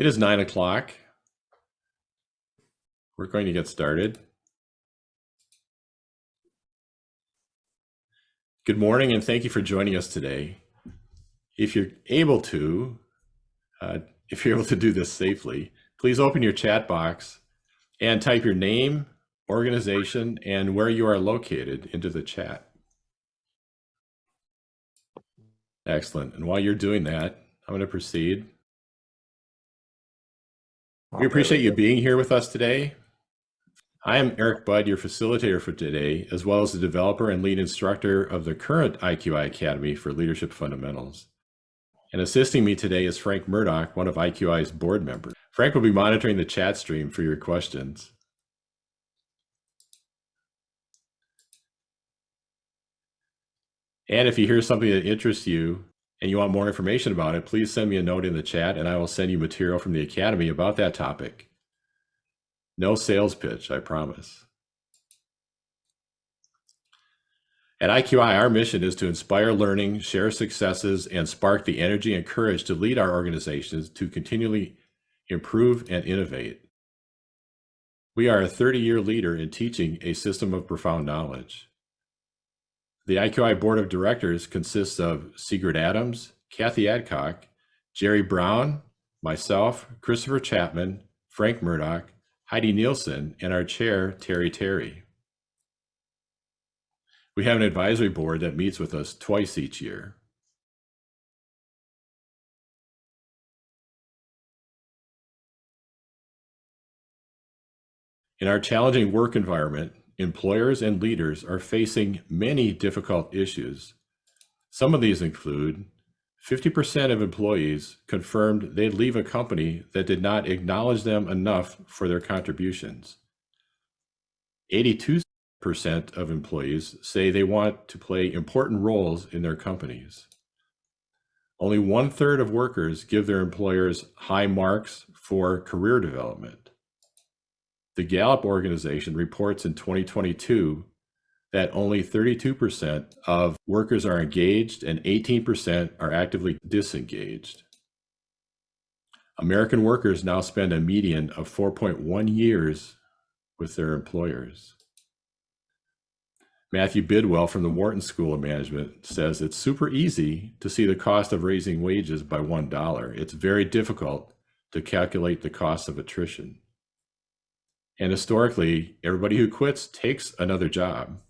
It is 9 o'clock. We're going to get started. Good morning, and thank you for joining us today. If you're able to do this safely, please open your chat box and type your name, organization, and where you are located into the chat. Excellent. And while you're doing that, I'm going to proceed. We appreciate you being here with us today. I am Eric Budd, your facilitator for today, as well as the developer and lead instructor of the current IQI Academy for Leadership Fundamentals. And assisting me today is Frank Murdoch, one of IQI's board members. Frank will be monitoring the chat stream for your questions. And if you hear something that interests you and you want more information about it, please send me a note in the chat and I will send you material from the Academy about that topic. No sales pitch, I promise. At IQI, our mission is to inspire learning, share successes, and spark the energy and courage to lead our organizations to continually improve and innovate. We are a 30-year leader in teaching a system of profound knowledge. The IQI Board of Directors consists of Sigrid Adams, Kathy Adcock, Jerry Brown, myself, Christopher Chapman, Frank Murdoch, Heidi Nielsen, and our chair, Terry. We have an advisory board that meets with us twice each year. In our challenging work environment, employers and leaders are facing many difficult issues. Some of these include 50% of employees confirmed they'd leave a company that did not acknowledge them enough for their contributions. 82% of employees say they want to play important roles in their companies. Only 1/3 of workers give their employers high marks for career development. The Gallup organization reports in 2022 that only 32% of workers are engaged and 18% are actively disengaged. American workers now spend a median of 4.1 years with their employers. Matthew Bidwell from the Wharton School of Management says it's super easy to see the cost of raising wages by $1. It's very difficult to calculate the cost of attrition. And historically, everybody who quits takes another job.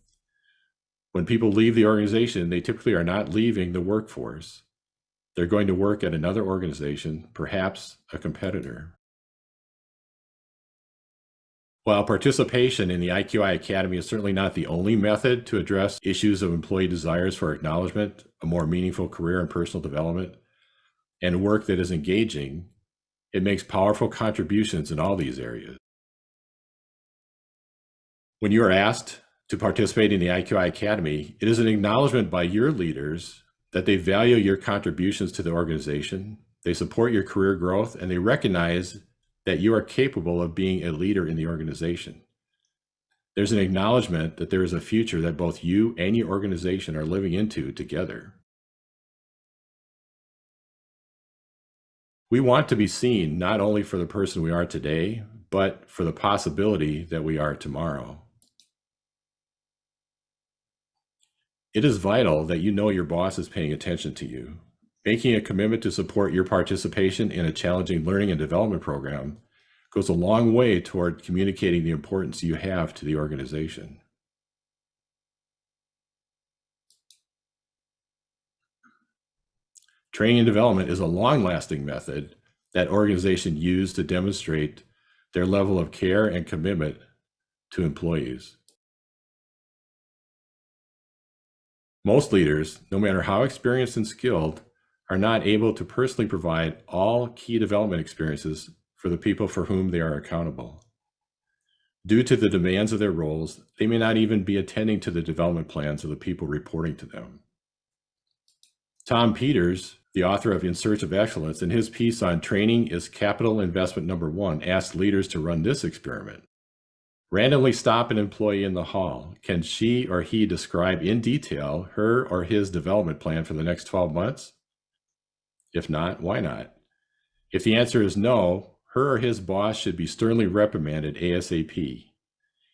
When people leave the organization, they typically are not leaving the workforce. They're going to work at another organization, perhaps a competitor. While participation in the IQI Academy is certainly not the only method to address issues of employee desires for acknowledgement, a more meaningful career and personal development, and work that is engaging, it makes powerful contributions in all these areas. When you are asked to participate in the IQI Academy, it is an acknowledgement by your leaders that they value your contributions to the organization, they support your career growth, and they recognize that you are capable of being a leader in the organization. There's an acknowledgement that there is a future that both you and your organization are living into together. We want to be seen not only for the person we are today, but for the possibility that we are tomorrow. It is vital that you know your boss is paying attention to you. Making a commitment to support your participation in a challenging learning and development program goes a long way toward communicating the importance you have to the organization. Training and development is a long-lasting method that organizations use to demonstrate their level of care and commitment to employees. Most leaders, no matter how experienced and skilled, are not able to personally provide all key development experiences for the people for whom they are accountable. Due to the demands of their roles, they may not even be attending to the development plans of the people reporting to them. Tom Peters, the author of In Search of Excellence, in his piece on Training is Capital Investment Number 1, asked leaders to run this experiment. Randomly stop an employee in the hall. Can she or he describe in detail her or his development plan for the next 12 months? If not, why not? If the answer is no, her or his boss should be sternly reprimanded ASAP.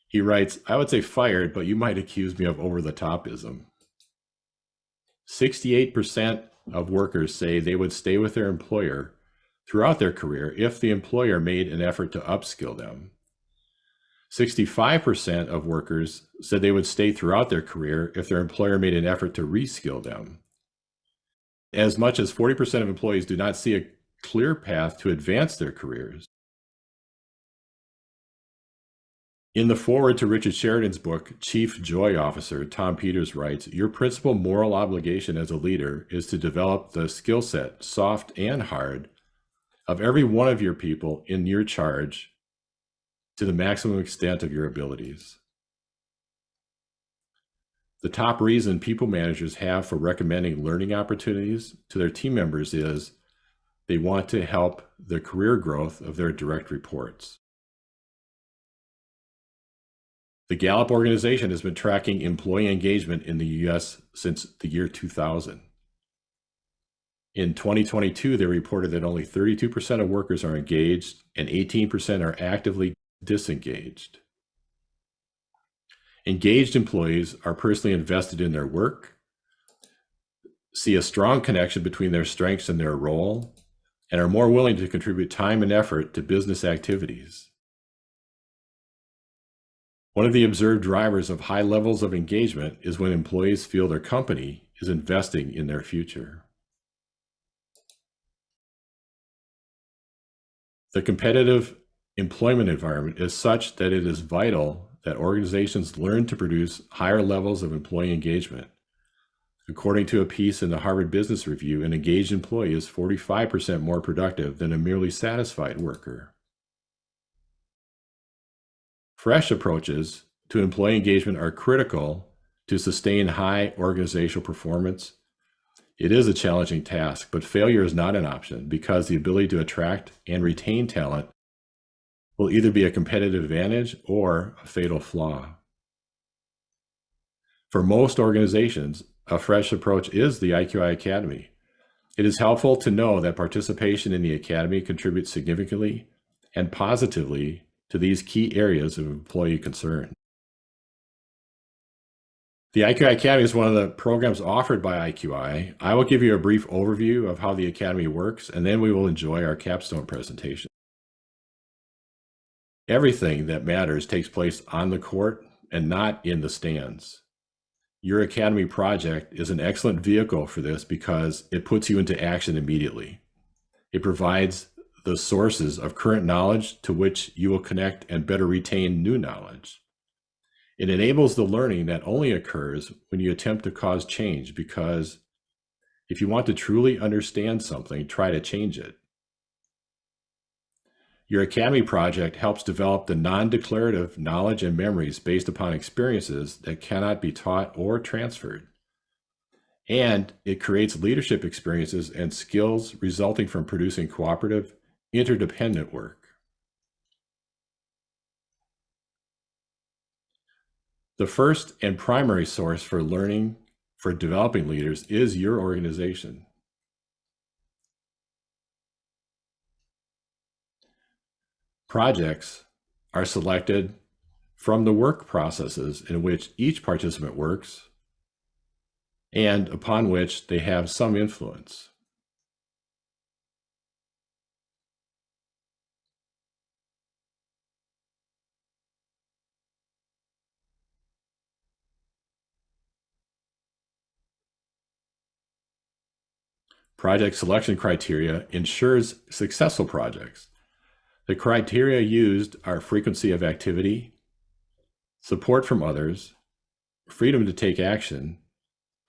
He writes, I would say fired, but you might accuse me of over-the-topism. 68% of workers say they would stay with their employer throughout their career if the employer made an effort to upskill them. 65% of workers said they would stay throughout their career if their employer made an effort to reskill them. As much as 40% of employees do not see a clear path to advance their careers. In the foreword to Richard Sheridan's book, Chief Joy Officer, Tom Peters writes, your principal moral obligation as a leader is to develop the skill set, soft and hard, of every one of your people in your charge to the maximum extent of your abilities. The top reason people managers have for recommending learning opportunities to their team members is they want to help the career growth of their direct reports. The Gallup organization has been tracking employee engagement in the US since the year 2000. In 2022, they reported that only 32% of workers are engaged and 18% are actively disengaged. Engaged employees are personally invested in their work, see a strong connection between their strengths and their role, and are more willing to contribute time and effort to business activities. One of the observed drivers of high levels of engagement is when employees feel their company is investing in their future. The competitive employment environment is such that it is vital that organizations learn to produce higher levels of employee engagement. According to a piece in the Harvard Business Review, an engaged employee is 45% more productive than a merely satisfied worker. Fresh approaches to employee engagement are critical to sustain high organizational performance. It is a challenging task, but failure is not an option because the ability to attract and retain talent will either be a competitive advantage or a fatal flaw. For most organizations, a fresh approach is the IQI Academy. It is helpful to know that participation in the Academy contributes significantly and positively to these key areas of employee concern. The IQI Academy is one of the programs offered by IQI. I will give you a brief overview of how the Academy works, and then we will enjoy our capstone presentation. Everything that matters takes place on the court and not in the stands. Your Academy project is an excellent vehicle for this because it puts you into action immediately. It provides the sources of current knowledge to which you will connect and better retain new knowledge. It enables the learning that only occurs when you attempt to cause change, because if you want to truly understand something, try to change it. Your Academy project helps develop the non-declarative knowledge and memories based upon experiences that cannot be taught or transferred. And it creates leadership experiences and skills resulting from producing cooperative, interdependent work. The first and primary source for learning for developing leaders is your organization. Projects are selected from the work processes in which each participant works and upon which they have some influence. Project selection criteria ensures successful projects. The criteria used are frequency of activity, support from others, freedom to take action,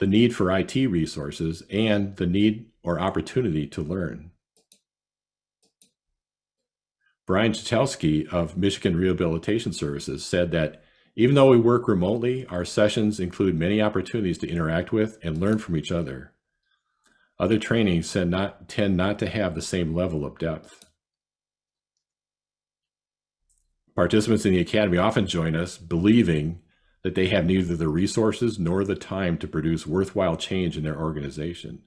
the need for IT resources, and the need or opportunity to learn. Brian Chitelski of Michigan Rehabilitation Services said that even though we work remotely, our sessions include many opportunities to interact with and learn from each other. Other trainings tend not to have the same level of depth. Participants in the Academy often join us believing that they have neither the resources nor the time to produce worthwhile change in their organization.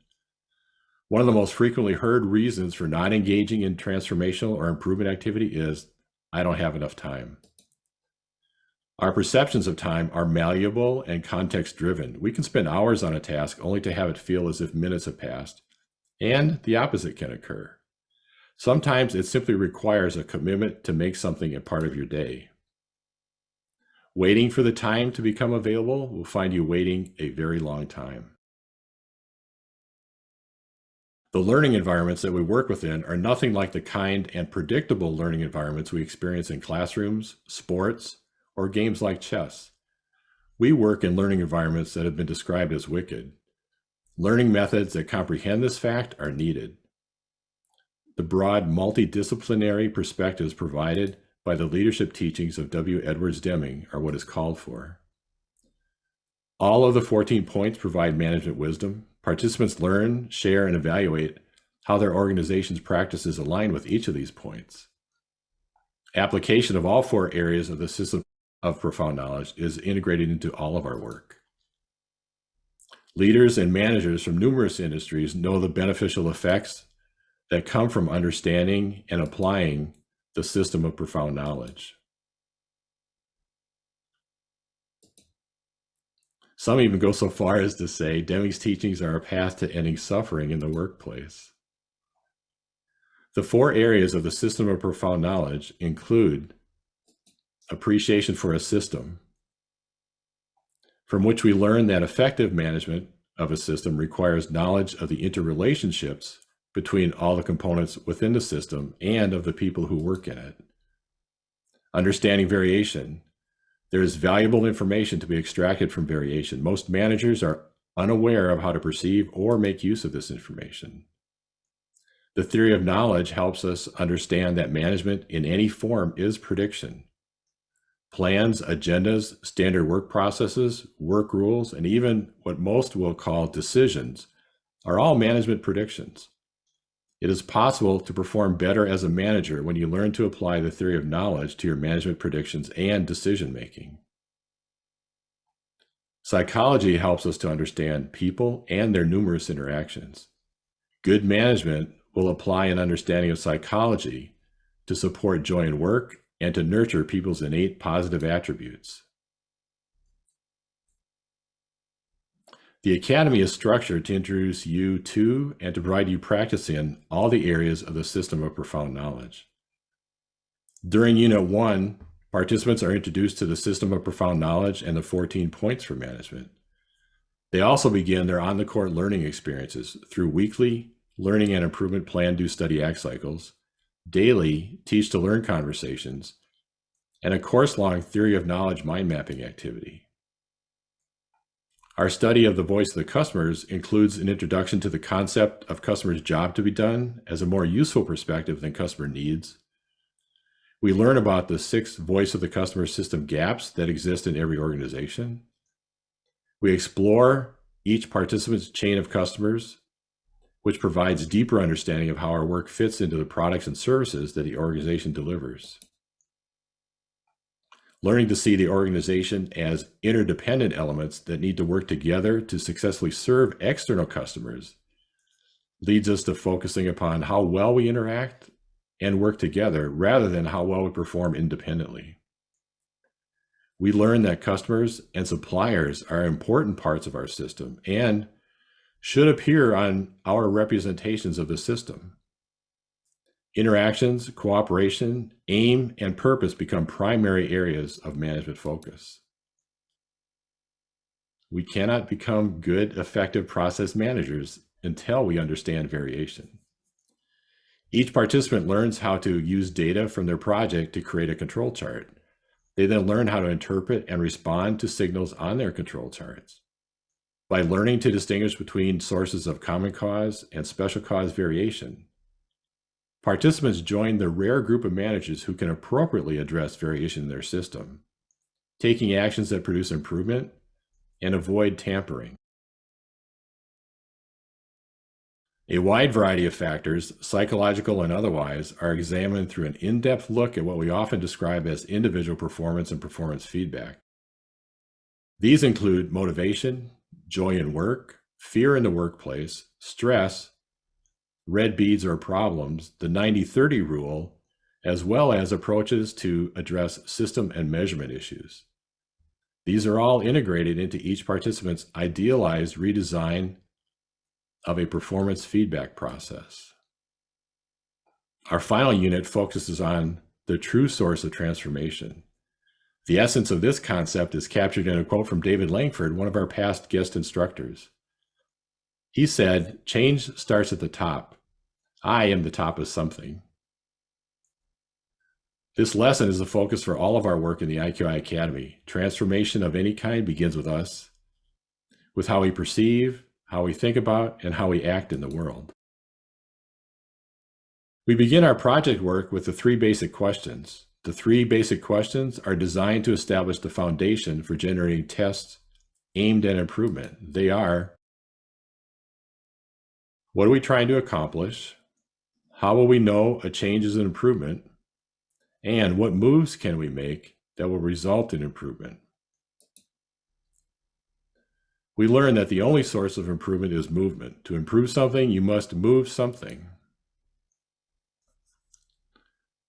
One of the most frequently heard reasons for not engaging in transformational or improvement activity is, I don't have enough time. Our perceptions of time are malleable and context-driven. We can spend hours on a task only to have it feel as if minutes have passed, and the opposite can occur. Sometimes it simply requires a commitment to make something a part of your day. Waiting for the time to become available will find you waiting a very long time. The learning environments that we work within are nothing like the kind and predictable learning environments we experience in classrooms, sports, or games like chess. We work in learning environments that have been described as wicked. Learning methods that comprehend this fact are needed. The broad multidisciplinary perspectives provided by the leadership teachings of W. Edwards Deming are what is called for. All of the 14 points provide management wisdom. Participants learn, share, and evaluate how their organization's practices align with each of these points. Application of all 4 areas of the system of profound knowledge is integrated into all of our work. Leaders and managers from numerous industries know the beneficial effects that come from understanding and applying the system of profound knowledge. Some even go so far as to say Deming's teachings are a path to ending suffering in the workplace. The 4 areas of the system of profound knowledge include appreciation for a system, from which we learn that effective management of a system requires knowledge of the interrelationships between all the components within the system and of the people who work in it. Understanding variation. There is valuable information to be extracted from variation. Most managers are unaware of how to perceive or make use of this information. The theory of knowledge helps us understand that management in any form is prediction. Plans, agendas, standard work processes, work rules, and even what most will call decisions are all management predictions. It is possible to perform better as a manager when you learn to apply the theory of knowledge to your management predictions and decision making. Psychology helps us to understand people and their numerous interactions. Good management will apply an understanding of psychology to support joy in work and to nurture people's innate positive attributes. The Academy is structured to introduce you to and to provide you practice in all the areas of the system of profound knowledge. During Unit 1, participants are introduced to the system of profound knowledge and the 14 points for management. They also begin their on-the-court learning experiences through weekly learning and improvement plan, do, study, act cycles, daily teach to learn conversations, and a course-long theory of knowledge mind mapping activity. Our study of the voice of the customers includes an introduction to the concept of customer's job to be done as a more useful perspective than customer needs. We learn about the 6 voice of the customer system gaps that exist in every organization. We explore each participant's chain of customers, which provides deeper understanding of how our work fits into the products and services that the organization delivers. Learning to see the organization as interdependent elements that need to work together to successfully serve external customers leads us to focusing upon how well we interact and work together rather than how well we perform independently. We learn that customers and suppliers are important parts of our system and should appear on our representations of the system. Interactions, cooperation, aim, and purpose become primary areas of management focus. We cannot become good, effective process managers until we understand variation. Each participant learns how to use data from their project to create a control chart. They then learn how to interpret and respond to signals on their control charts. By learning to distinguish between sources of common cause and special cause variation, participants join the rare group of managers who can appropriately address variation in their system, taking actions that produce improvement and avoid tampering. A wide variety of factors, psychological and otherwise, are examined through an in-depth look at what we often describe as individual performance and performance feedback. These include motivation, joy in work, fear in the workplace, stress, red beads or problems, the 90-30 rule, as well as approaches to address system and measurement issues. These are all integrated into each participant's idealized redesign of a performance feedback process. Our final unit focuses on the true source of transformation. The essence of this concept is captured in a quote from David Langford, one of our past guest instructors. He said, "Change starts at the top. I am the top of something." This lesson is the focus for all of our work in the IQI Academy. Transformation of any kind begins with us, with how we perceive, how we think about, and how we act in the world. We begin our project work with the 3 basic questions. The 3 basic questions are designed to establish the foundation for generating tests aimed at improvement. They are: what are we trying to accomplish? How will we know a change is an improvement? And what moves can we make that will result in improvement? We learn that the only source of improvement is movement. To improve something, you must move something.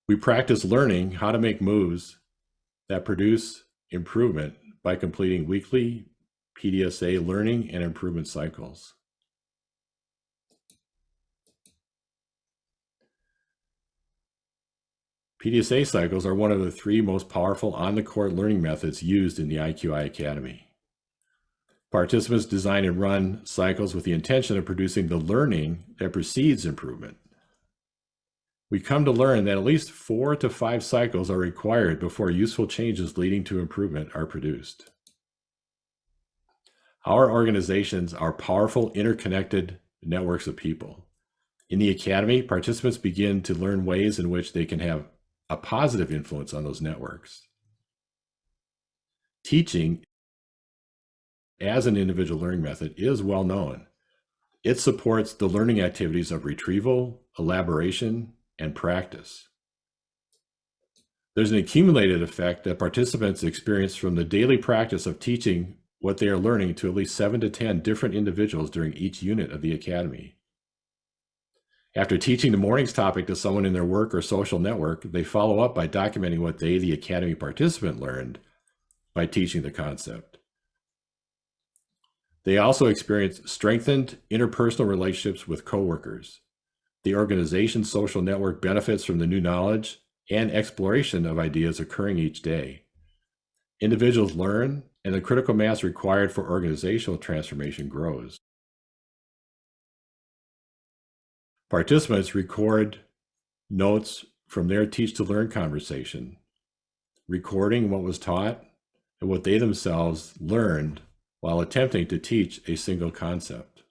We practice learning how to make moves that produce improvement by completing weekly PDSA learning and improvement cycles. PDSA cycles are one of the 3 most powerful on-the-court learning methods used in the IQI Academy. Participants design and run cycles with the intention of producing the learning that precedes improvement. We come to learn that at least 4 to 5 cycles are required before useful changes leading to improvement are produced. Our organizations are powerful, interconnected networks of people. In the Academy, participants begin to learn ways in which they can have a positive influence on those networks. Teaching as an individual learning method is well known. It supports the learning activities of retrieval, elaboration, and practice. There's an accumulated effect that participants experience from the daily practice of teaching what they are learning to at least 7 to 10 different individuals during each unit of the Academy. After teaching the morning's topic to someone in their work or social network, they follow up by documenting what they, the Academy participant, learned by teaching the concept. They also experience strengthened interpersonal relationships with coworkers. The organization's social network benefits from the new knowledge and exploration of ideas occurring each day. Individuals learn, and the critical mass required for organizational transformation grows. Participants record notes from their Teach to Learn conversation, recording what was taught and what they themselves learned while attempting to teach a single concept.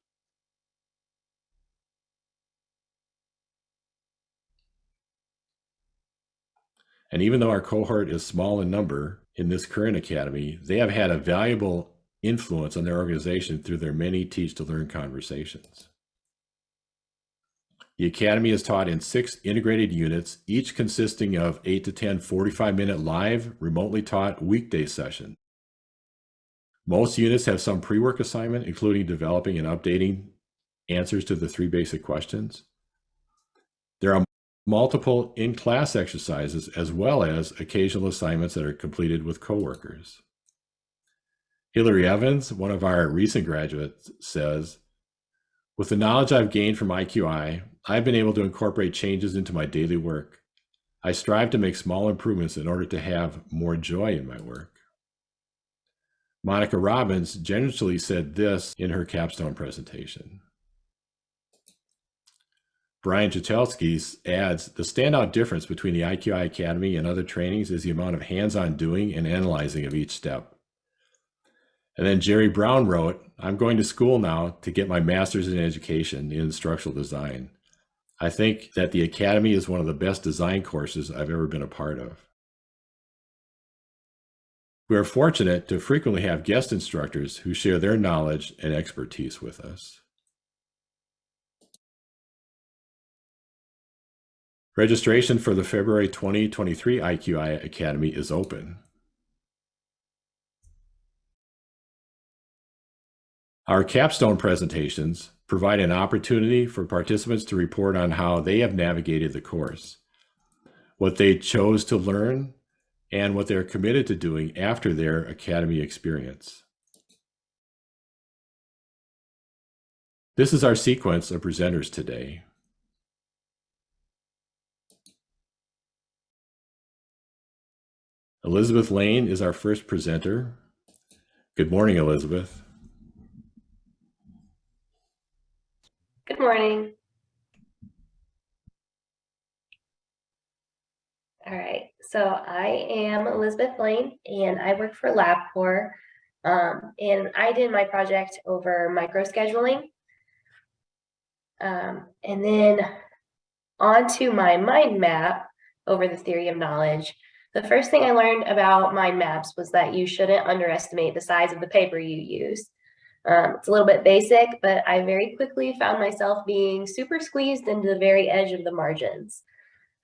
And even though our cohort is small in number in this current Academy, they have had a valuable influence on their organization through their many Teach to Learn conversations. The Academy is taught in 6 integrated units, each consisting of 8 to 10 45-minute live, remotely taught weekday sessions. Most units have some pre-work assignment, including developing and updating answers to the 3 basic questions. There are multiple in-class exercises as well as occasional assignments that are completed with coworkers. Hillary Evans, one of our recent graduates, says, "With the knowledge I've gained from IQI, I've been able to incorporate changes into my daily work. I strive to make small improvements in order to have more joy in my work." Monica Robbins generously said this in her Capstone presentation. Brian Chachelski adds, "The standout difference between the IQI Academy and other trainings is the amount of hands-on doing and analyzing of each step." And then Jerry Brown wrote, "I'm going to school now to get my master's in education in instructional design. I think that the Academy is one of the best design courses I've ever been a part of." We are fortunate to frequently have guest instructors who share their knowledge and expertise with us. Registration for the February 2023 IQI Academy is open. Our capstone presentations provide an opportunity for participants to report on how they have navigated the course, what they chose to learn, and what they're committed to doing after their Academy experience. This is our sequence of presenters today. Elizabeth Lane is our first presenter. Good morning, Elizabeth. Good morning. All right, so I am Elizabeth Lane and I work for LabCorp, and I did my project over microscheduling. And then onto my mind map over the theory of knowledge. The first thing I learned about mind maps was that you shouldn't underestimate the size of the paper you use. It's a little bit basic, but I very quickly found myself being super squeezed into the very edge of the margins.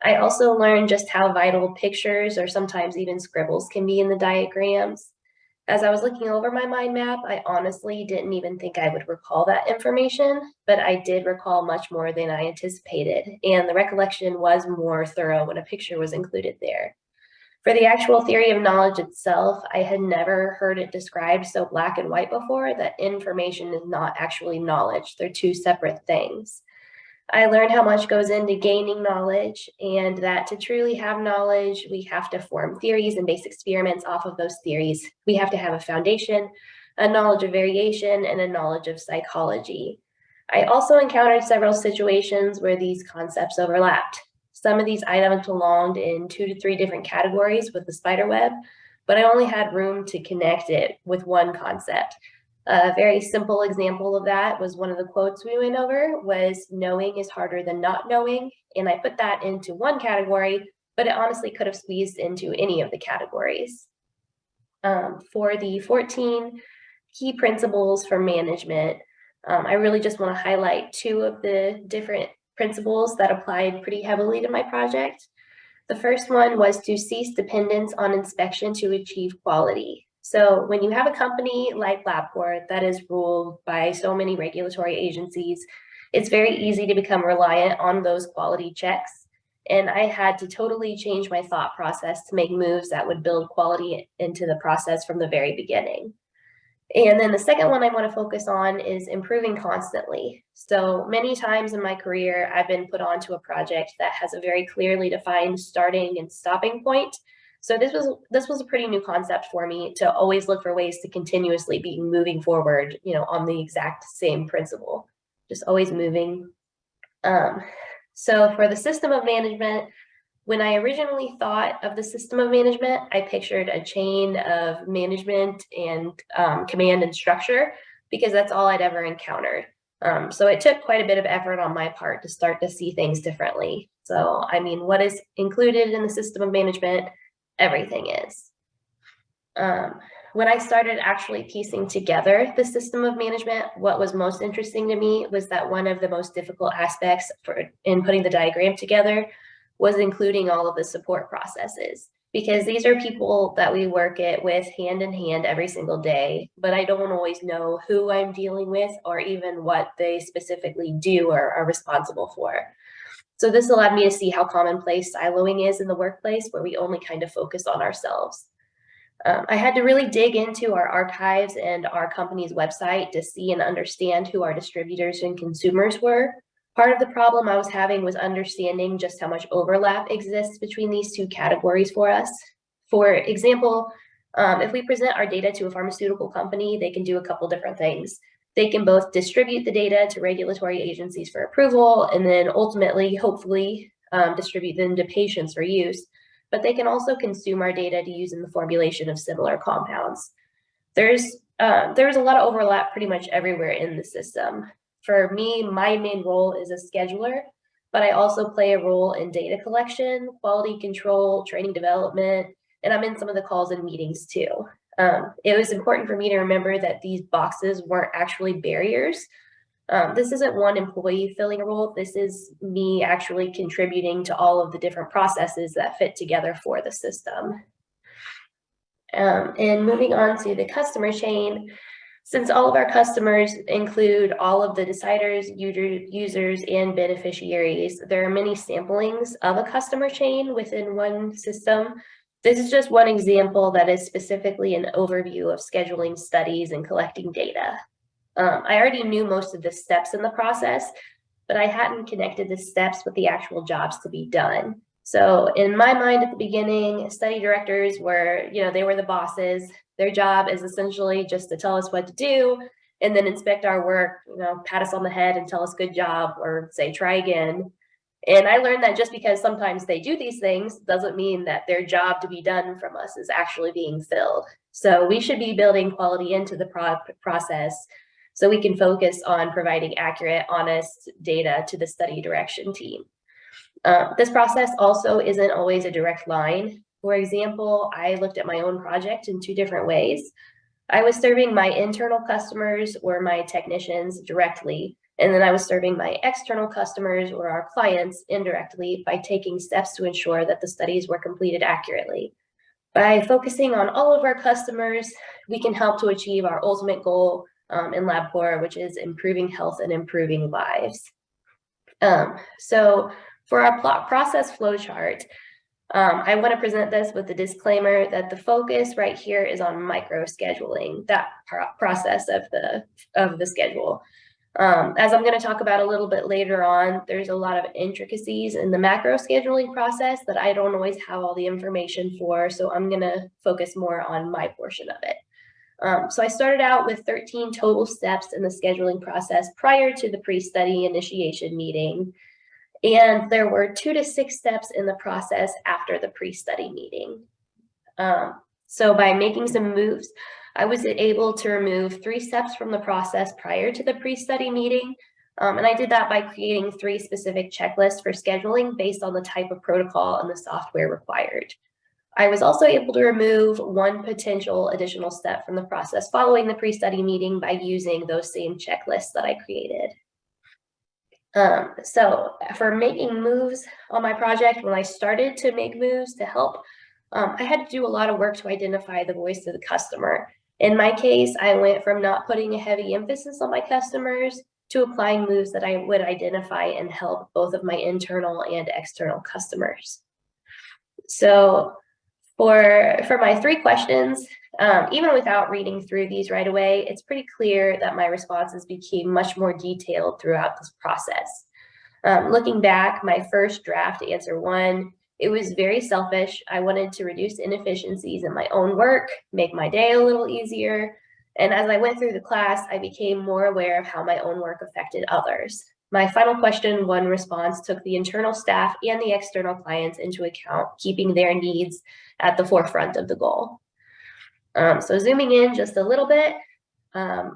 I also learned just how vital pictures or sometimes even scribbles can be in the diagrams. As I was looking over my mind map, I honestly didn't even think I would recall that information, but I did recall much more than I anticipated, and the recollection was more thorough when a picture was included there. For the actual theory of knowledge itself, I had never heard it described so black and white before that information is not actually knowledge. They're two separate things. I learned how much goes into gaining knowledge, and that to truly have knowledge, we have to form theories and base experiments off of those theories. We have to have a foundation, a knowledge of variation, and a knowledge of psychology. I also encountered several situations where these concepts overlapped. Some of these items belonged in 2 to 3 different categories with the spider web, but I only had room to connect it with one concept. A very simple example of that was one of the quotes we went over was knowing is harder than not knowing. And I put that into one category, but it honestly could have squeezed into any of the categories. For the 14 key principles for management, I really just want to highlight 2 of the different principles that applied pretty heavily to my project. The first one was to cease dependence on inspection to achieve quality. So when you have a company like LabCorp that is ruled by so many regulatory agencies, it's very easy to become reliant on those quality checks. And I had to totally change my thought process to make moves that would build quality into the process from the very beginning. And then the second one I want to focus on is improving constantly. So many times in my career, I've been put onto a project that has a very clearly defined starting and stopping point. So this was a pretty new concept for me to always look for ways to continuously be moving forward, on the exact same principle, just always moving. So for the system of management, when I originally thought of the system of management, I pictured a chain of management and command and structure because that's all I'd ever encountered. So it took quite a bit of effort on my part to start to see things differently. So, what is included in the system of management? Everything is. When I started actually piecing together the system of management, what was most interesting to me was that one of the most difficult aspects in putting the diagram together was including all of the support processes, because these are people that we work with hand in hand every single day, but I don't always know who I'm dealing with or even what they specifically do or are responsible for. So this allowed me to see how commonplace siloing is in the workplace, where we only kind of focus on ourselves. I had to really dig into our archives and our company's website to see and understand who our distributors and consumers were. Part of the problem I was having was understanding just how much overlap exists between these 2 categories for us. For example, if we present our data to a pharmaceutical company, they can do a couple different things. They can both distribute the data to regulatory agencies for approval and then ultimately, hopefully, distribute them to patients for use. But they can also consume our data to use in the formulation of similar compounds. There's a lot of overlap pretty much everywhere in the system. For me, my main role is a scheduler, but I also play a role in data collection, quality control, training development, and I'm in some of the calls and meetings too. It was important for me to remember that these boxes weren't actually barriers. This isn't one employee filling a role. This is me actually contributing to all of the different processes that fit together for the system. And moving on to the customer chain. Since all of our customers include all of the deciders, users, and beneficiaries, there are many samplings of a customer chain within one system. This is just one example that is specifically an overview of scheduling studies and collecting data. I already knew most of the steps in the process, but I hadn't connected the steps with the actual jobs to be done. So in my mind at the beginning, study directors were, they were the bosses. Their job is essentially just to tell us what to do and then inspect our work, pat us on the head and tell us good job or say try again. And I learned that just because sometimes they do these things doesn't mean that their job to be done from us is actually being filled. So we should be building quality into the process so we can focus on providing accurate, honest data to the study direction team. This process also isn't always a direct line. For example, I looked at my own project in two different ways. I was serving my internal customers or my technicians directly, and then I was serving my external customers or our clients indirectly by taking steps to ensure that the studies were completed accurately. By focusing on all of our customers, we can help to achieve our ultimate goal in LabCorp, which is improving health and improving lives. So for our process flowchart, I want to present this with the disclaimer that the focus right here is on micro scheduling, that process of the schedule. As I'm going to talk about a little bit later on, there's a lot of intricacies in the macro scheduling process that I don't always have all the information for, so I'm going to focus more on my portion of it. So I started out with 13 total steps in the scheduling process prior to the pre-study initiation meeting. And there were 2 to 6 steps in the process after the pre-study meeting. So by making some moves, I was able to remove 3 steps from the process prior to the pre-study meeting. And I did that by creating 3 specific checklists for scheduling based on the type of protocol and the software required. I was also able to remove 1 potential additional step from the process following the pre-study meeting by using those same checklists that I created. So for making moves on my project, when I started to make moves to help, I had to do a lot of work to identify the voice of the customer. In my case, I went from not putting a heavy emphasis on my customers to applying moves that I would identify and help both of my internal and external customers. So for my 3 questions, even without reading through these right away, it's pretty clear that my responses became much more detailed throughout this process. Looking back, my first draft answer 1, it was very selfish. I wanted to reduce inefficiencies in my own work, make my day a little easier. And as I went through the class, I became more aware of how my own work affected others. My final question 1 response took the internal staff and the external clients into account, keeping their needs at the forefront of the goal. So zooming in just a little bit,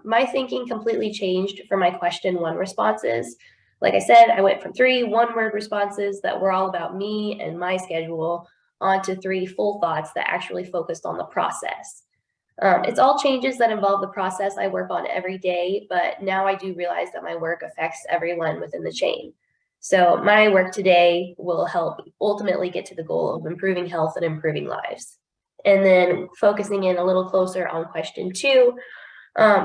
my thinking completely changed for my question 1 responses. Like I said, I went from 3 one-word responses that were all about me and my schedule onto 3 full thoughts that actually focused on the process. It's all changes that involve the process I work on every day, but now I do realize that my work affects everyone within the chain. So my work today will help ultimately get to the goal of improving health and improving lives. And then focusing in a little closer on question 2,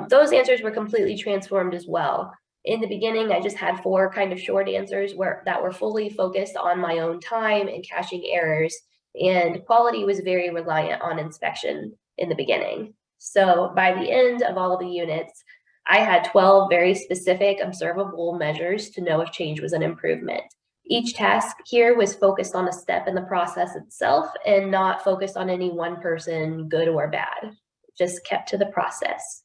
those answers were completely transformed as well. In the beginning, I just had 4 kind of short answers that were fully focused on my own time and catching errors, and quality was very reliant on inspection in the beginning. So by the end of all of the units, I had 12 very specific observable measures to know if change was an improvement. Each task here was focused on a step in the process itself and not focused on any one person, good or bad, just kept to the process.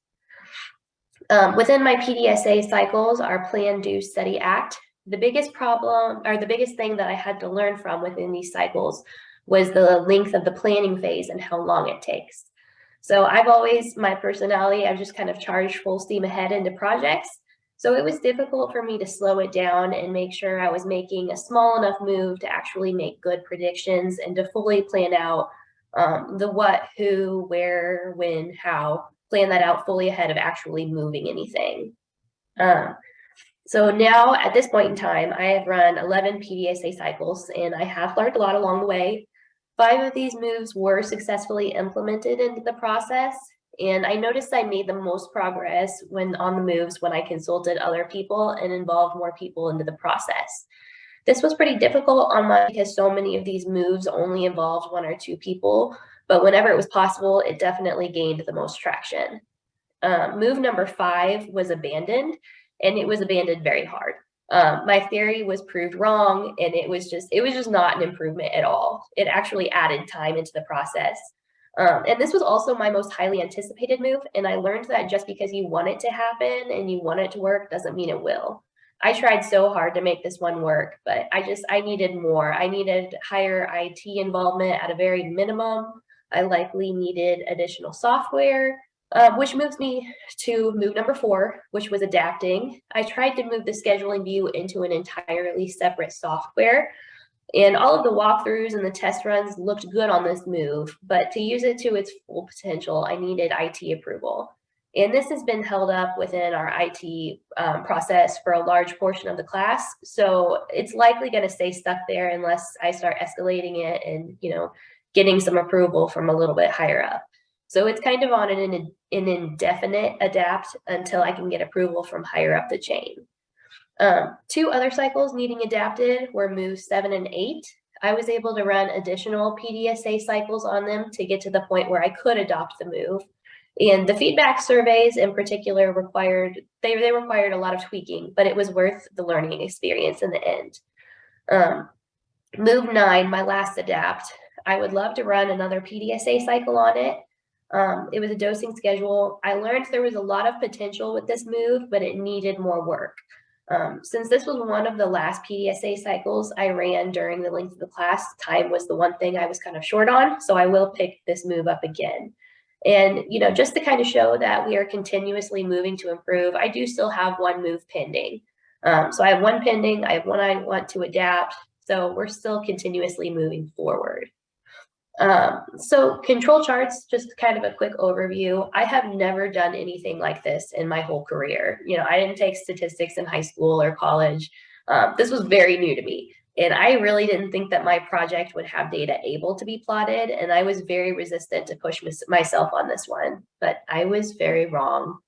Within my PDSA cycles, our plan, do, study, act, the biggest problem or the biggest thing that I had to learn from within these cycles was the length of the planning phase and how long it takes. So my personality, I've just kind of charged full steam ahead into projects. So it was difficult for me to slow it down and make sure I was making a small enough move to actually make good predictions and to fully plan out the what, who, where, when, how, plan that out fully ahead of actually moving anything. So now at this point in time, I have run 11 PDSA cycles and I have learned a lot along the way. 5 of these moves were successfully implemented into the process, And I noticed I made the most progress when on the moves when I consulted other people and involved more people into the process. This was pretty difficult on my because so many of these moves only involved 1 or 2 people, but whenever it was possible, it definitely gained the most traction. Move number 5 was abandoned, and it was abandoned very hard. My theory was proved wrong, and it was just not an improvement at all. It actually added time into the process. And this was also my most highly anticipated move, and I learned that just because you want it to happen and you want it to work doesn't mean it will. I tried so hard to make this one work, but I needed more. I needed higher IT involvement at a very minimum. I likely needed additional software, which moves me to move number 4, which was adapting. I tried to move the scheduling view into an entirely separate software, and all of the walkthroughs and the test runs looked good on this move, but to use it to its full potential, I needed IT approval. And this has been held up within our IT process for a large portion of the class. So it's likely going to stay stuck there unless I start escalating it and, getting some approval from a little bit higher up. So it's kind of on an indefinite adapt until I can get approval from higher up the chain. 2 other cycles needing adapted were moves 7 and 8. I was able to run additional PDSA cycles on them to get to the point where I could adopt the move. And the feedback surveys in particular required a lot of tweaking, but it was worth the learning experience in the end. Move 9, my last adapt. I would love to run another PDSA cycle on it. It was a dosing schedule. I learned there was a lot of potential with this move, but it needed more work. Since this was one of the last PDSA cycles I ran during the length of the class, time was the one thing I was kind of short on, so I will pick this move up again. And, just to kind of show that we are continuously moving to improve, I do still have 1 move pending. So I have 1 pending, I have 1 I want to adapt, so we're still continuously moving forward. So control charts, just kind of a quick overview. I have never done anything like this in my whole career. I didn't take statistics in high school or college. This was very new to me. And I really didn't think that my project would have data able to be plotted. And I was very resistant to push myself on this one, but I was very wrong.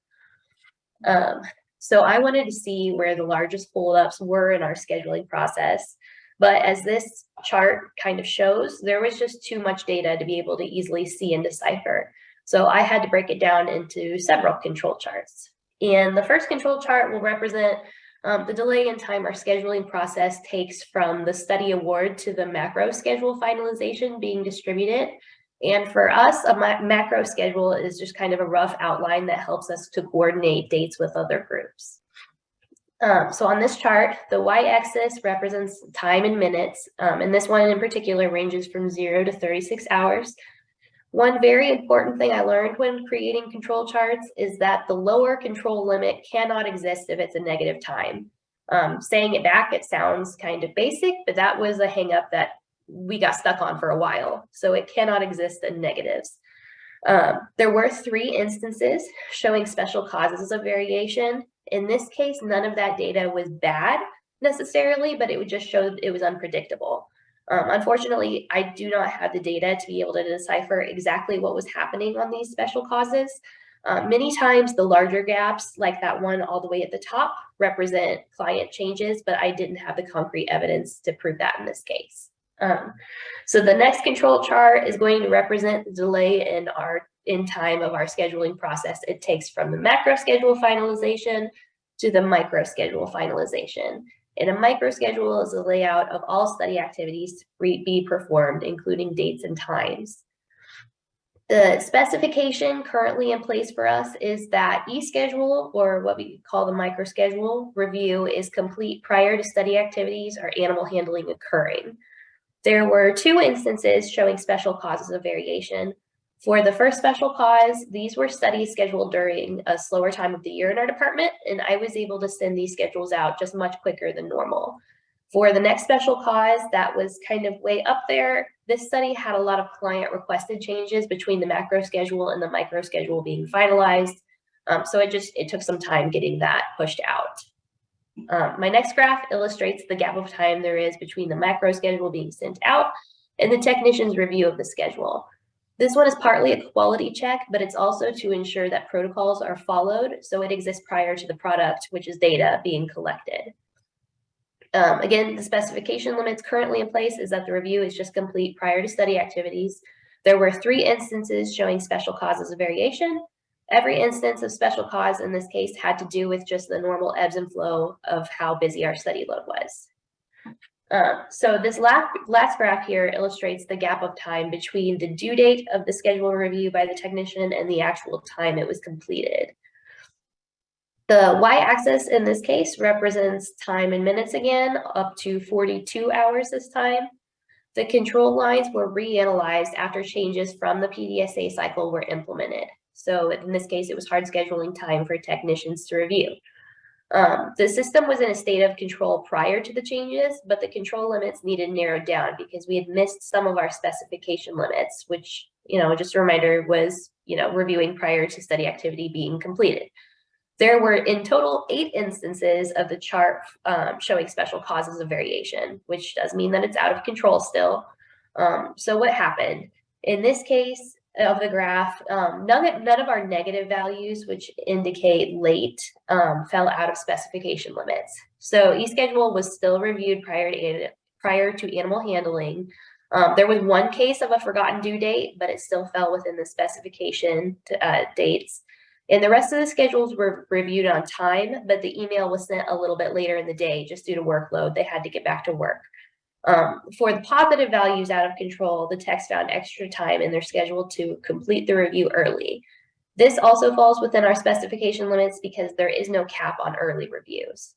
So I wanted to see where the largest holdups were in our scheduling process. But as this chart kind of shows, there was just too much data to be able to easily see and decipher. So I had to break it down into several control charts. And the first control chart will represent the delay in time our scheduling process takes from the study award to the macro schedule finalization being distributed. And for us, a macro schedule is just kind of a rough outline that helps us to coordinate dates with other groups. So on this chart, the y-axis represents time in minutes, and this one in particular ranges from 0 to 36 hours. One very important thing I learned when creating control charts is that the lower control limit cannot exist if it's a negative time. Saying it back, it sounds kind of basic, but that was a hang up that we got stuck on for a while. So it cannot exist in negatives. There were 3 instances showing special causes of variation. In this case, none of that data was bad necessarily, but it just showed it was unpredictable. Unfortunately, I do not have the data to be able to decipher exactly what was happening on these special causes. Many times the larger gaps, like that one all the way at the top, represent client changes, but I didn't have the concrete evidence to prove that in this case. So the next control chart is going to represent the delay in time of our scheduling process it takes from the macro schedule finalization to the micro schedule finalization. And a micro schedule is a layout of all study activities to be performed, including dates and times. The specification currently in place for us is that e-schedule, or what we call the micro schedule review, is complete prior to study activities or animal handling occurring. There were 2 instances showing special causes of variation. For the first special cause, these were studies scheduled during a slower time of the year in our department, and I was able to send these schedules out just much quicker than normal. For the next special cause, that was kind of way up there. This study had a lot of client requested changes between the macro schedule and the micro schedule being finalized. So it took some time getting that pushed out. My next graph illustrates the gap of time there is between the macro schedule being sent out and the technician's review of the schedule. This one is partly a quality check, but it's also to ensure that protocols are followed, so it exists prior to the product, which is data, being collected. Again, the specification limits currently in place is that the review is just complete prior to study activities. There were 3 instances showing special causes of variation. Every instance of special cause in this case had to do with just the normal ebbs and flow of how busy our study load was. So this last graph here illustrates the gap of time between the due date of the scheduled review by the technician and the actual time it was completed. The y-axis in this case represents time in minutes again, up to 42 hours this time. The control lines were reanalyzed after changes from the PDSA cycle were implemented. So in this case, it was hard scheduling time for technicians to review. The system was in a state of control prior to the changes, but the control limits needed narrowed down because we had missed some of our specification limits, which, just a reminder, was, reviewing prior to study activity being completed. There were in total 8 instances of the chart showing special causes of variation, which does mean that it's out of control still. So what happened? In this case of the graph, none of our negative values, which indicate late, fell out of specification limits. So eSchedule was still reviewed prior to animal handling. There was one case of a forgotten due date, but it still fell within the specification dates. And the rest of the schedules were reviewed on time, but the email was sent a little bit later in the day just due to workload. They had to get back to work. For the positive values out of control, the techs found extra time in their schedule to complete the review early. This also falls within our specification limits because there is no cap on early reviews.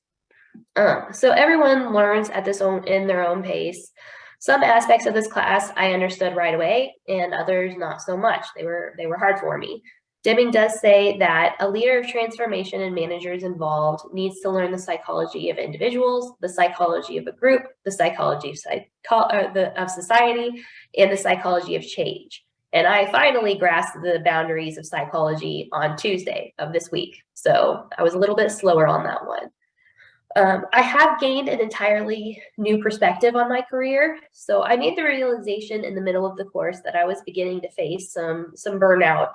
So everyone learns at in their own pace. Some aspects of this class I understood right away, and others not so much. They were hard for me. Deming does say that a leader of transformation and managers involved needs to learn the psychology of individuals, the psychology of a group, the psychology of society, and the psychology of change. And I finally grasped the boundaries of psychology on Tuesday of this week. So I was a little bit slower on that one. I have gained an entirely new perspective on my career. So I made the realization in the middle of the course that I was beginning to face some burnout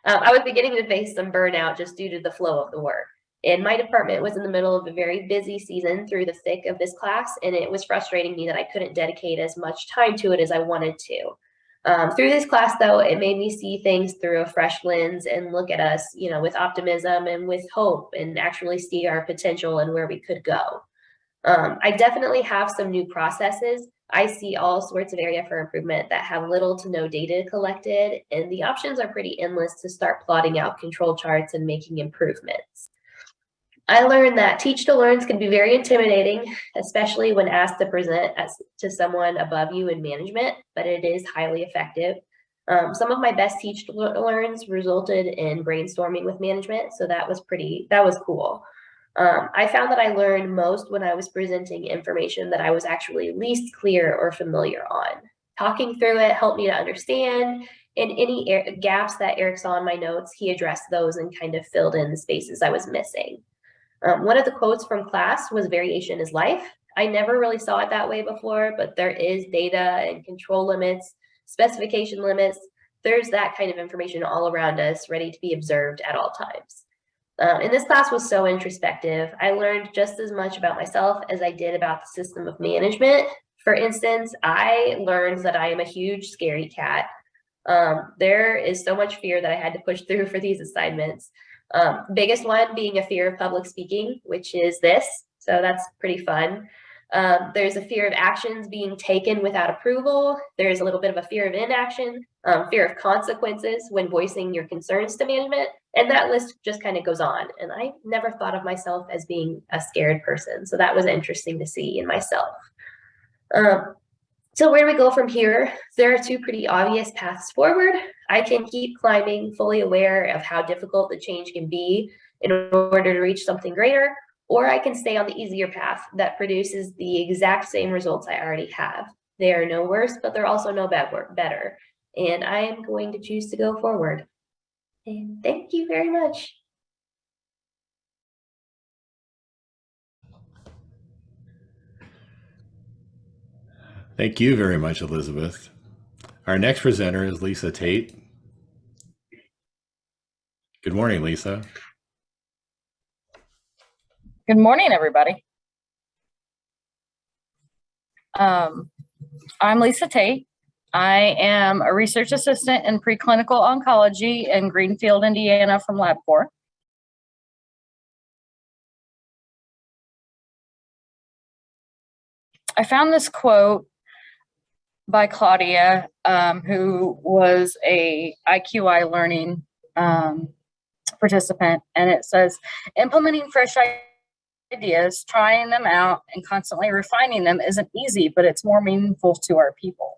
I was beginning to face some burnout just due to the flow of the work. And my department was in the middle of a very busy season through the thick of this class, and it was frustrating me that I couldn't dedicate as much time to it as I wanted to. Through this class, though, it made me see things through a fresh lens and look at us, with optimism and with hope and actually see our potential and where we could go. I definitely have some new processes. I see all sorts of area for improvement that have little to no data collected, and the options are pretty endless to start plotting out control charts and making improvements. I learned that teach to learns can be very intimidating, especially when asked to present to someone above you in management, but it is highly effective. Some of my best teach to learns resulted in brainstorming with management, so that was cool. I found that I learned most when I was presenting information that I was actually least clear or familiar on. Talking through it helped me to understand, and any gaps that Eric saw in my notes, he addressed those and kind of filled in the spaces I was missing. One of the quotes from class was "variation is life." I never really saw it that way before, but there is data and control limits, specification limits. There's that kind of information all around us, ready to be observed at all times. And this class was so introspective. I learned just as much about myself as I did about the system of management. For instance, I learned that I am a huge scaredy cat. There is so much fear that I had to push through for these assignments. Biggest one being a fear of public speaking, which is this. So that's pretty fun. There's a fear of actions being taken without approval. There's a little bit of a fear of inaction, fear of consequences when voicing your concerns to management. And that list just kind of goes on. And I never thought of myself as being a scared person. So that was interesting to see in myself. So where do we go from here? There are 2 pretty obvious paths forward. I can keep climbing, fully aware of how difficult the change can be in order to reach something greater, or I can stay on the easier path that produces the exact same results I already have. They are no worse, but they're also no better. And I am going to choose to go forward. And thank you very much. Thank you very much, Elizabeth. Our next presenter is Lisa Taitt. Good morning, Lisa. Good morning, everybody. I'm Lisa Taitt. I am a research assistant in preclinical oncology in Greenfield, Indiana from LabCorp. I found this quote by Claudia, who was a IQI learning participant, and it says, implementing fresh ideas, trying them out, and constantly refining them isn't easy, but it's more meaningful to our people.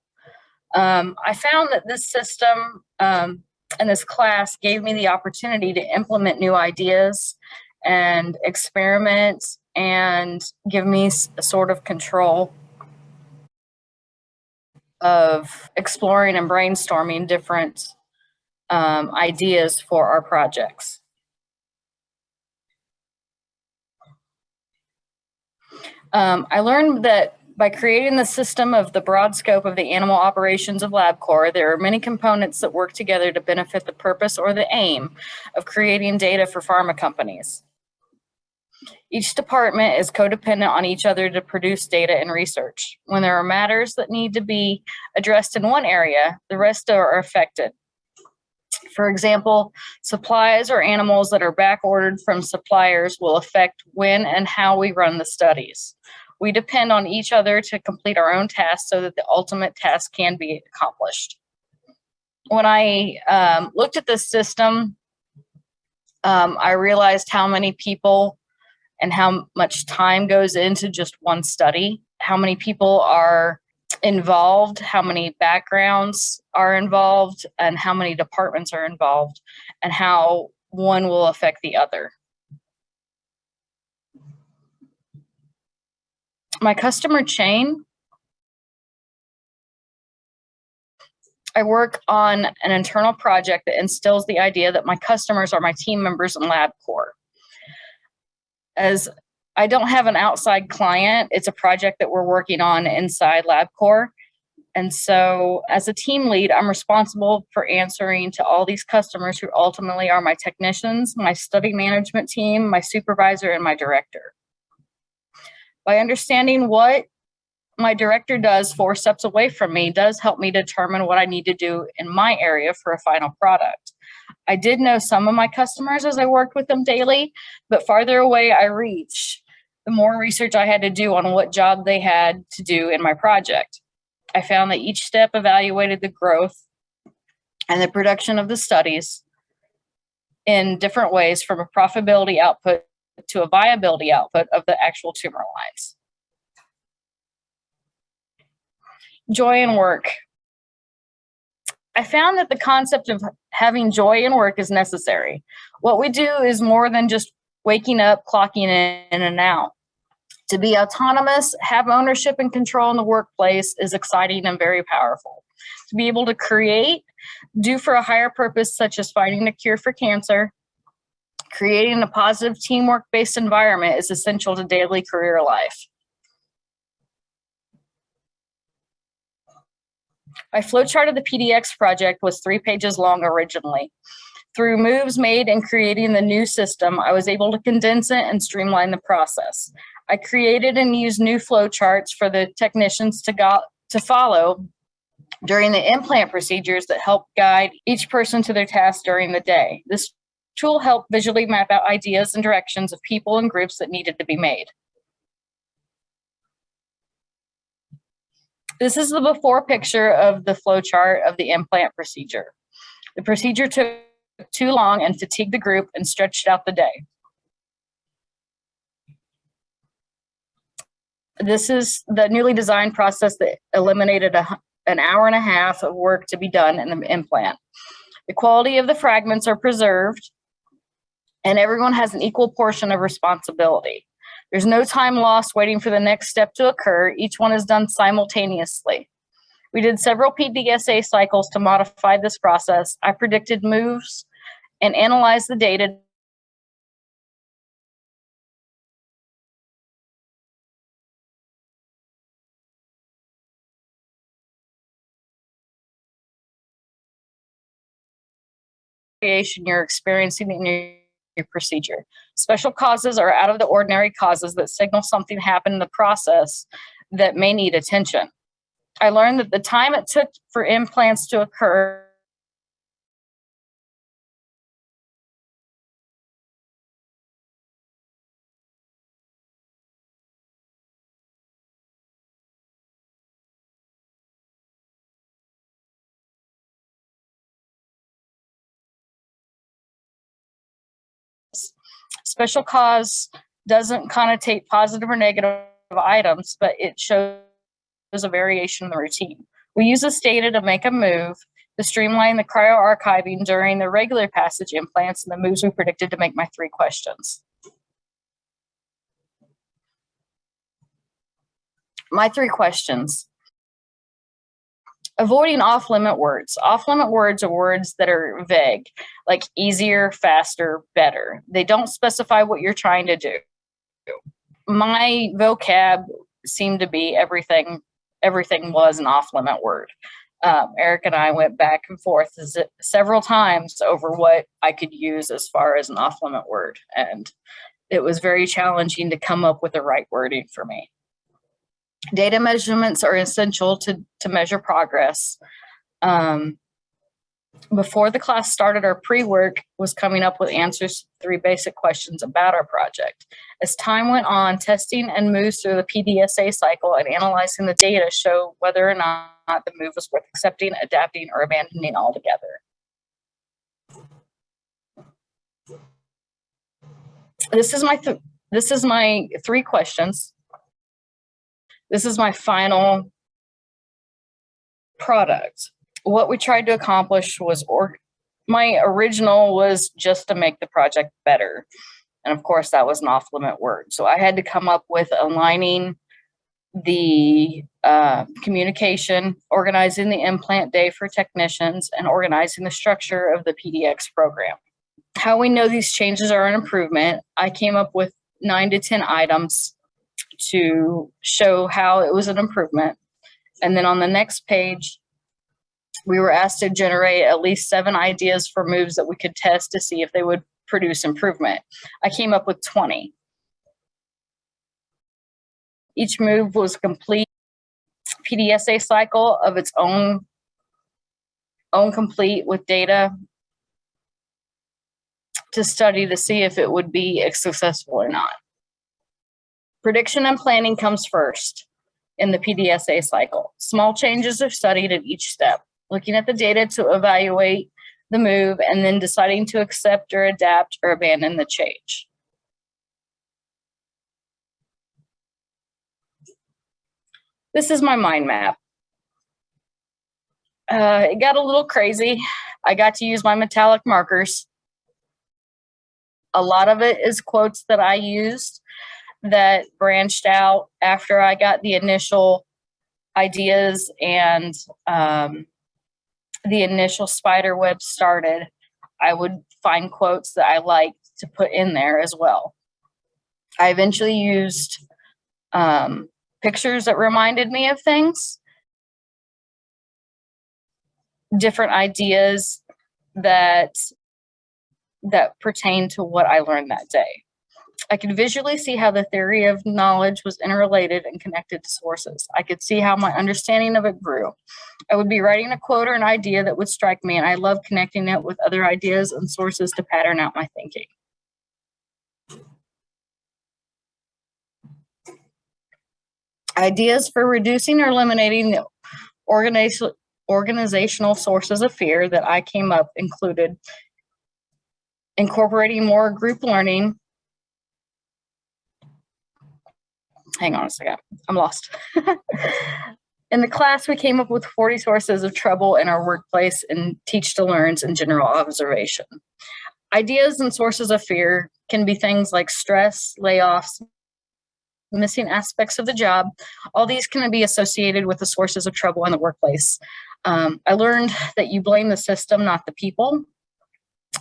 I found that this system and this class gave me the opportunity to implement new ideas and experiment and give me a sort of control of exploring and brainstorming different ideas for our projects. I learned that by creating the system of the broad scope of the animal operations of LabCorp, there are many components that work together to benefit the purpose or the aim of creating data for pharma companies. Each department is codependent on each other to produce data and research. When there are matters that need to be addressed in one area, the rest are affected. For example, supplies or animals that are back ordered from suppliers will affect when and how we run the studies. We depend on each other to complete our own tasks so that the ultimate task can be accomplished. When I looked at this system, I realized how many people and how much time goes into just one study, how many people are involved, how many backgrounds are involved, and how many departments are involved, and how one will affect the other. My customer chain, I work on an internal project that instills the idea that my customers are my team members in LabCorp. As I don't have an outside client, it's a project that we're working on inside LabCorp. And so as a team lead, I'm responsible for answering to all these customers who ultimately are my technicians, my study management team, my supervisor, and my director. By understanding what my director does 4 steps away from me does help me determine what I need to do in my area for a final product. I did know some of my customers as I worked with them daily, but farther away I reach, the more research I had to do on what job they had to do in my project. I found that each step evaluated the growth and the production of the studies in different ways, from a profitability output to a viability output of the actual tumor lines. Joy in work. I found that the concept of having joy in work is necessary. What we do is more than just waking up, clocking in and out. To be autonomous, have ownership and control in the workplace is exciting and very powerful. To be able to create, do for a higher purpose, such as finding a cure for cancer, creating a positive teamwork-based environment is essential to daily career life. My flowchart of the PDX project was 3 pages long originally. Through moves made in creating the new system, I was able to condense it and streamline the process. I created and used new flowcharts for the technicians to follow during the implant procedures that help guide each person to their task during the day. This tool helped visually map out ideas and directions of people and groups that needed to be made. This is the before picture of the flowchart of the implant procedure. The procedure took too long and fatigued the group and stretched out the day. This is the newly designed process that eliminated an hour and a half of work to be done in the implant. The quality of the fragments are preserved, and everyone has an equal portion of responsibility. There's no time lost waiting for the next step to occur. Each one is done simultaneously. We did several PDSA cycles to modify this process. I predicted moves and analyzed the data variation you're experiencing in your procedure. Special causes are out of the ordinary causes that signal something happened in the process that may need attention. I learned that the time it took for implants to occur special cause doesn't connotate positive or negative items, but it shows a variation in the routine. We use this data to make a move to streamline the cryoarchiving during the regular passage implants and the moves we predicted to make my 3 questions. My 3 questions. Avoiding off-limit words. Off-limit words are words that are vague, like easier, faster, better. They don't specify what you're trying to do. My vocab seemed to be everything was an off-limit word. Eric and I went back and forth several times over what I could use as far as an off-limit word, and it was very challenging to come up with the right wording for me. Data measurements are essential to measure progress. Before the class started, our pre-work was coming up with answers to 3 basic questions about our project. As time went on, testing and moves through the PDSA cycle and analyzing the data show whether or not the move was worth accepting, adapting, or abandoning altogether. This is my 3 questions. This is my final product. What we tried to accomplish was, my original was just to make the project better. And of course, that was an off-limit word. So I had to come up with aligning the communication, organizing the implant day for technicians, and organizing the structure of the PDX program. How we know these changes are an improvement, I came up with 9 to 10 items to show how it was an improvement. And then on the next page, we were asked to generate at least 7 ideas for moves that we could test to see if they would produce improvement. I came up with 20. Each move was a complete PDSA cycle of its own complete with data to study to see if it would be successful or not. Prediction and planning comes first in the PDSA cycle. Small changes are studied at each step, looking at the data to evaluate the move and then deciding to accept or adapt or abandon the change. This is my mind map. It got a little crazy. I got to use my metallic markers. A lot of it is quotes that I used that branched out after I got the initial ideas and the initial spider web started. I would find quotes that I liked to put in there as well. I eventually used pictures that reminded me of things, different ideas that pertain to what I learned that day. I could visually see how the theory of knowledge was interrelated and connected to sources. I could see how my understanding of it grew. I would be writing a quote or an idea that would strike me, and I love connecting it with other ideas and sources to pattern out my thinking. Ideas for reducing or eliminating the organizational sources of fear that I came up included incorporating more group learning. Hang on a second, I'm lost. In the class, we came up with 40 sources of trouble in our workplace and teach to learns and general observation. Ideas and sources of fear can be things like stress, layoffs, missing aspects of the job. All these can be associated with the sources of trouble in the workplace. I learned that you blame the system, not the people.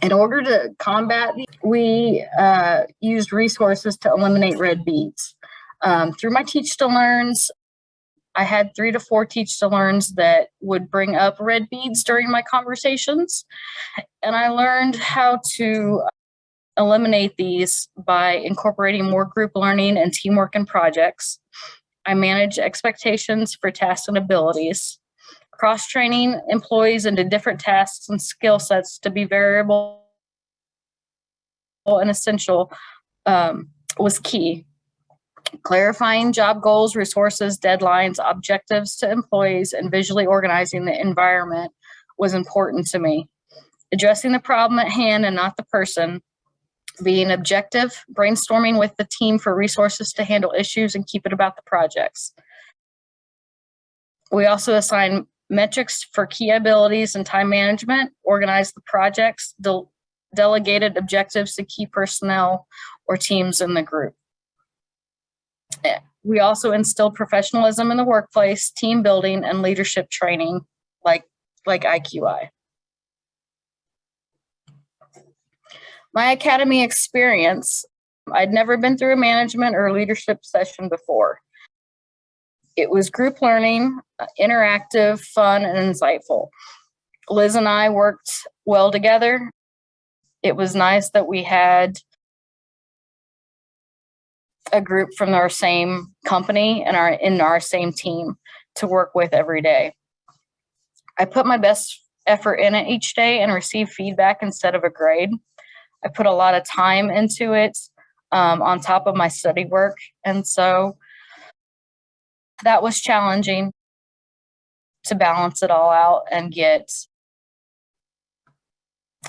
In order to combat these, we used resources to eliminate red beads. Through my Teach to Learns, I had 3 to 4 teach-to-learns that would bring up red beads during my conversations, and I learned how to eliminate these by incorporating more group learning and teamwork in projects. I manage expectations for tasks and abilities, cross-training employees into different tasks and skill sets to be variable and essential was key. Clarifying job goals, resources, deadlines, objectives to employees, and visually organizing the environment was important to me. Addressing the problem at hand and not the person. Being objective, brainstorming with the team for resources to handle issues and keep it about the projects. We also assign metrics for key abilities and time management, organize the projects, delegated objectives to key personnel or teams in the group. We also instilled professionalism in the workplace, team building, and leadership training like IQI. My academy experience, I'd never been through a management or leadership session before. It was group learning, interactive, fun, and insightful. Liz and I worked well together. It was nice that we had a group from our same company and in our same team to work with every day. I put my best effort in it each day and received feedback instead of a grade. I put a lot of time into it on top of my study work. And so that was challenging to balance it all out and get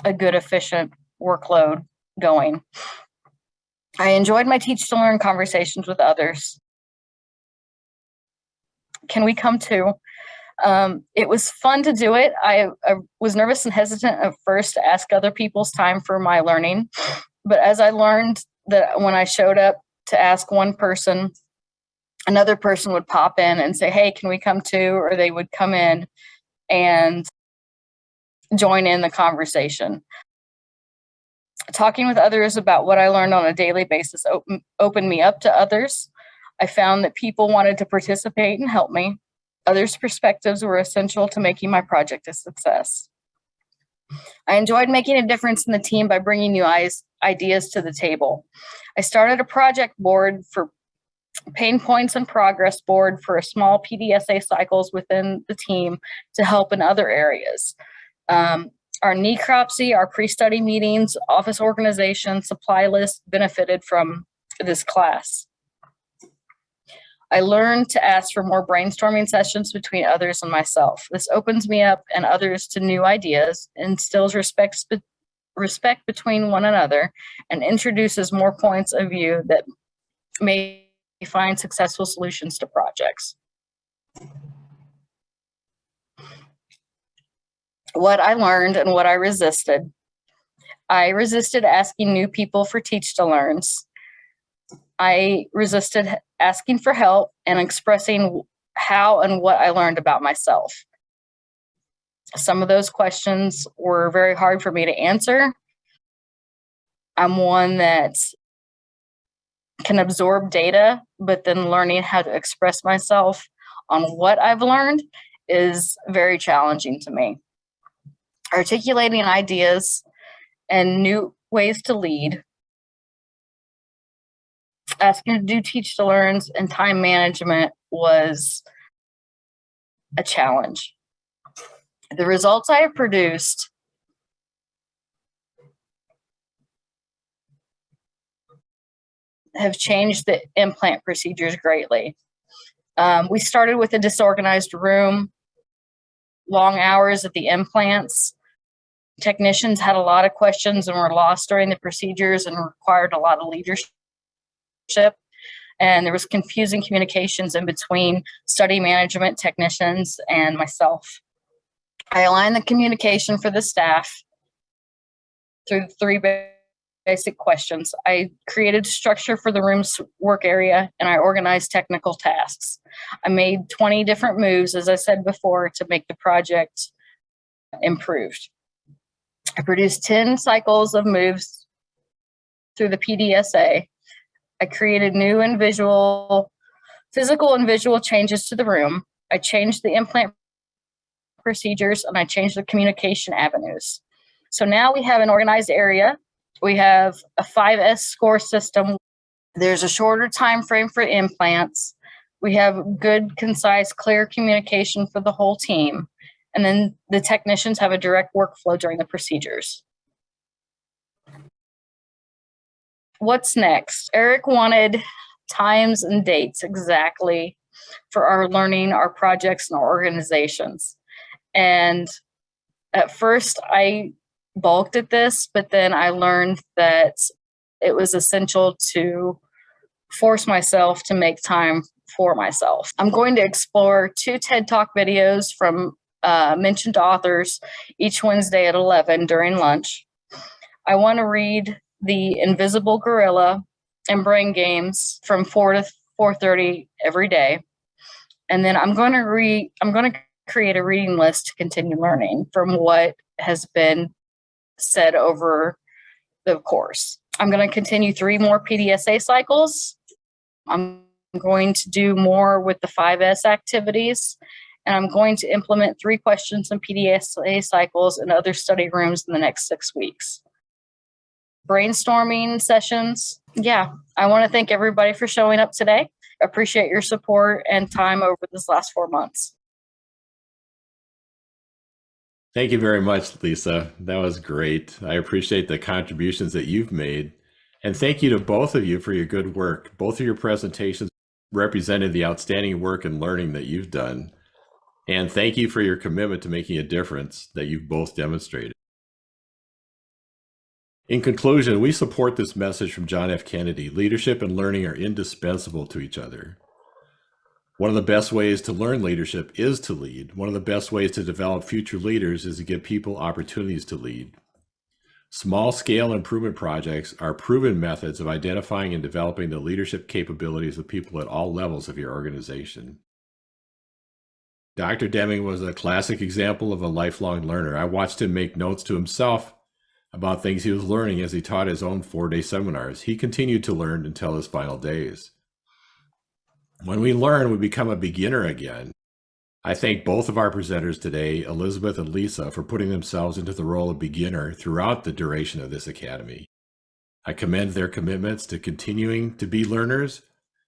a good, efficient workload going. I enjoyed my Teach to Learn conversations with others. Can we come to? It was fun to do it. I was nervous and hesitant at first to ask other people's time for my learning. But as I learned that when I showed up to ask one person, another person would pop in and say, hey, can we come too? Or they would come in and join in the conversation. Talking with others about what I learned on a daily basis opened me up to others. I found that people wanted to participate and help me. Others' perspectives were essential to making my project a success. I enjoyed making a difference in the team by bringing new ideas to the table. I started a project board for pain points and progress board for a small PDSA cycles within the team to help in other areas. Our necropsy, our pre-study meetings, office organization, supply list benefited from this class. I learned to ask for more brainstorming sessions between others and myself. This opens me up and others to new ideas, instills respect between one another, and introduces more points of view that may find successful solutions to projects. What I learned and what I resisted. I resisted asking new people for teach-to-learns. I resisted asking for help and expressing how and what I learned about myself. Some of those questions were very hard for me to answer. I'm one that can absorb data, but then learning how to express myself on what I've learned is very challenging to me. Articulating ideas and new ways to lead, asking to do teach-to-learns and time management was a challenge. The results I have produced have changed the implant procedures greatly. We started with a disorganized room, long hours at the implants. Technicians had a lot of questions and were lost during the procedures and required a lot of leadership. And there was confusing communications in between study management technicians and myself. I aligned the communication for the staff through 3 basic questions. I created structure for the room's work area, and I organized technical tasks. I made 20 different moves, as I said before, to make the project improved. I produced 10 cycles of moves through the PDSA. I created new and visual Physical and visual changes to the room. I changed the implant procedures and I changed the communication avenues. So now we have an organized area. We have a 5S score system. There's a shorter time frame for implants. We have good, concise, clear communication for the whole team. And then the technicians have a direct workflow during the procedures. What's next? Eric wanted times and dates exactly for our learning, our projects, and our organizations. And at first I balked at this, but then I learned that it was essential to force myself to make time for myself. I'm going to explore 2 TED Talk videos from mentioned authors each Wednesday at 11 during lunch. I want to read The Invisible Gorilla and Brain Games from 4 to 4:30 every day. And then I'm going to create a reading list to continue learning from what has been said over the course. I'm going to continue 3 more PDSA cycles. I'm going to do more with the 5S activities, and I'm going to implement 3 questions and PDSA cycles in other study rooms in the next 6 weeks. Brainstorming sessions. Yeah, I want to thank everybody for showing up today. Appreciate your support and time over this last 4 months. Thank you very much, Lisa. That was great. I appreciate the contributions that you've made. And thank you to both of you for your good work. Both of your presentations represented the outstanding work and learning that you've done. And thank you for your commitment to making a difference that you've both demonstrated. In conclusion, we support this message from John F. Kennedy. Leadership and learning are indispensable to each other. One of the best ways to learn leadership is to lead. One of the best ways to develop future leaders is to give people opportunities to lead. Small-scale improvement projects are proven methods of identifying and developing the leadership capabilities of people at all levels of your organization. Dr. Deming was a classic example of a lifelong learner. I watched him make notes to himself about things he was learning as he taught his own 4-day seminars. He continued to learn until his final days. When we learn, we become a beginner again. I thank both of our presenters today, Elizabeth and Lisa, for putting themselves into the role of beginner throughout the duration of this academy. I commend their commitments to continuing to be learners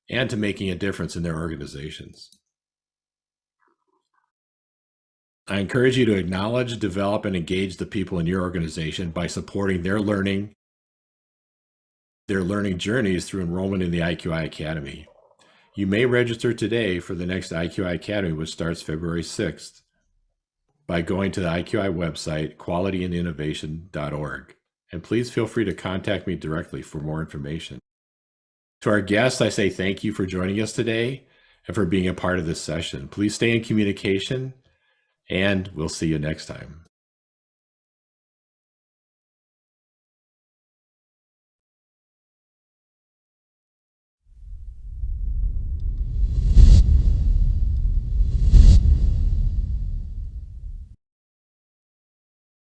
and to making a difference in their organizations. I encourage you to acknowledge, develop, and engage the people in your organization by supporting their learning journeys through enrollment in the IQI Academy. You may register today for the next IQI Academy, which starts February 6th, by going to the IQI website, qualityandinnovation.org. And please feel free to contact me directly for more information. To our guests, I say thank you for joining us today and for being a part of this session. Please stay in communication, and we'll see you next time.